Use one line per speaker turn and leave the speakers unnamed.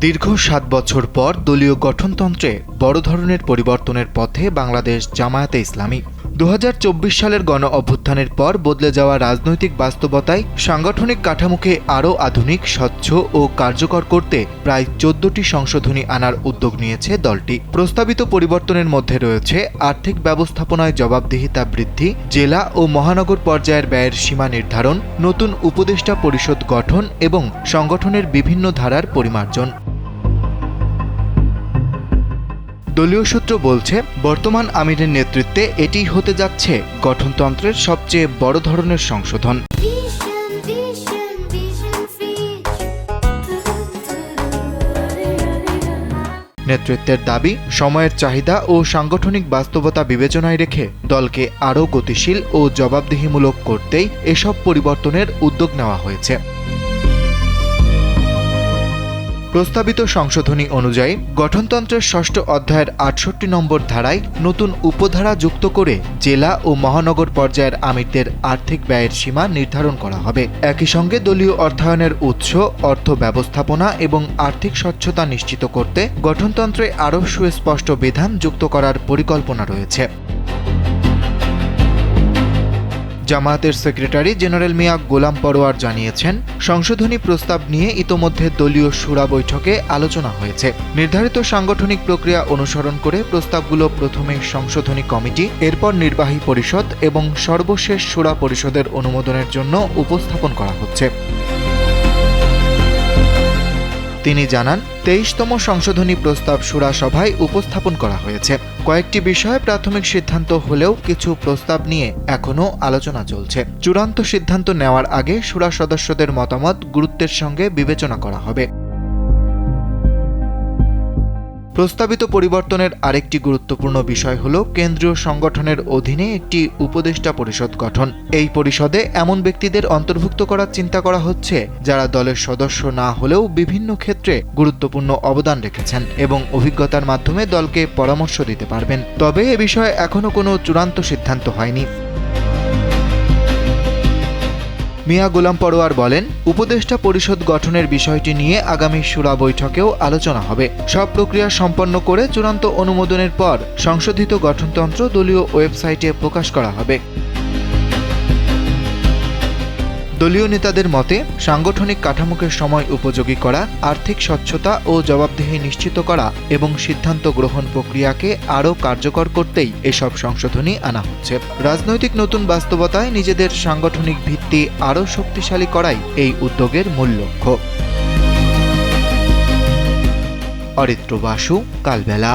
দীর্ঘ ৭ বছর পর দলীয় গঠনতন্ত্রে বড় ধরনের পরিবর্তনের পথে বাংলাদেশ জামায়াতে ইসলামী। ২০২৪ সালের গণ অভ্যুত্থানের পর বদলে যাওয়া রাজনৈতিক বাস্তবতায় সাংগঠনিক কাঠামোকে আরও আধুনিক, স্বচ্ছ ও কার্যকর করতে প্রায় ১৪টি সংশোধনী আনার উদ্যোগ নিয়েছে দলটি। প্রস্তাবিত পরিবর্তনের মধ্যে রয়েছে আর্থিক ব্যবস্থাপনায় জবাবদিহিতা বৃদ্ধি, জেলা ও মহানগর পর্যায়ের ব্যয়ের সীমা নির্ধারণ, নতুন উপদেষ্টা পরিষদ গঠন এবং সংগঠনের বিভিন্ন ধারার পরিমার্জন। দলীয় সূত্র বলছে, বর্তমান আমিরের নেতৃত্বে এটিই হতে যাচ্ছে গঠনতন্ত্রের সবচেয়ে বড় ধরনের সংশোধন। নেতৃত্বের দাবি, সময়ের চাহিদা ও সাংগঠনিক বাস্তবতা বিবেচনায় রেখে দলকে আরও গতিশীল ও জবাবদিহিমূলক করতেই এসব পরিবর্তনের উদ্যোগ নেওয়া হয়েছে। প্রস্তাবিত সংশোধনী অনুযায়ী গঠনতন্ত্রের ৬ষ্ঠ অধ্যায়ের ৬৮ নম্বর ধারায় নতুন উপধারা যুক্ত করে জেলা ও মহানগর পর্যায়ের আমিরদের আর্থিক ব্যয়ের সীমা নির্ধারণ করা হবে। একই সঙ্গে দলীয় অর্থায়নের উৎস, অর্থ ব্যবস্থাপনা এবং আর্থিক স্বচ্ছতা নিশ্চিত করতে গঠনতন্ত্রে আরও সুস্পষ্ট বিধান যুক্ত করার পরিকল্পনা রয়েছে। জামায়াতের সেক্রেটারি জেনারেল মিয়া গোলাম পরোয়ার জানিয়েছেন, সংশোধনী প্রস্তাব নিয়ে ইতোমধ্যে দলীয় শুরা বৈঠকে আলোচনা হয়েছে। নির্ধারিত সাংগঠনিক প্রক্রিয়া অনুসরণ করে প্রস্তাবগুলো প্রথমে সংশোধনী কমিটি, এরপর নির্বাহী পরিষদ এবং সর্বশেষ শুরা পরিষদের অনুমোদনের জন্য উপস্থাপন করা হচ্ছে। তিনি জানান, ২৩তম সংশোধনী প্রস্তাব শুরা সভায় উপস্থাপন করা হয়েছে। কয়েকটি বিষয়ে প্রাথমিক সিদ্ধান্ত হলেও কিছু প্রস্তাব নিয়ে এখনও আলোচনা চলছে। চূড়ান্ত সিদ্ধান্ত নেওয়ার আগে শুরা সদস্যদের মতামত গুরুত্বের সঙ্গে বিবেচনা করা হবে। প্রস্তাবিত পরিবর্তনের আরেকটি গুরুত্বপূর্ণ বিষয় হল কেন্দ্রীয় সংগঠনের অধীনে একটি উপদেষ্টা পরিষদ গঠন। এই পরিষদে এমন ব্যক্তিদের অন্তর্ভুক্ত করার চিন্তা করা হচ্ছে যারা দলের সদস্য না হলেও বিভিন্ন ক্ষেত্রে গুরুত্বপূর্ণ অবদান রেখেছেন এবং অভিজ্ঞতার মাধ্যমে দলকে পরামর্শ দিতে পারবেন। তবে এ বিষয়ে এখনও কোনো চূড়ান্ত সিদ্ধান্ত হয়নি। মিয়া গোলাম পরোয়ার বলেন, উপদেষ্টা পরিষদ গঠনের বিষয়টি নিয়ে আগামী শুরা বৈঠকেও আলোচনা হবে। সব প্রক্রিয়া সম্পন্ন করে চূড়ান্ত অনুমোদনের পর সংশোধিত গঠনতন্ত্র দলীয় ওয়েবসাইটে প্রকাশ করা হবে। দলীয় নেতাদের মতে, সাংগঠনিক কাঠামোকে সময় উপযোগী করা, আর্থিক স্বচ্ছতা ও জবাবদিহি নিশ্চিত করা এবং সিদ্ধান্ত গ্রহণ প্রক্রিয়াকে আরও কার্যকর করতেই এসব সংশোধনী আনা হচ্ছে। রাজনৈতিক নতুন বাস্তবতায় নিজেদের সাংগঠনিক ভিত্তি আরও শক্তিশালী করাই এই উদ্যোগের মূল লক্ষ্য। অরিত্র বাসু, কালবেলা।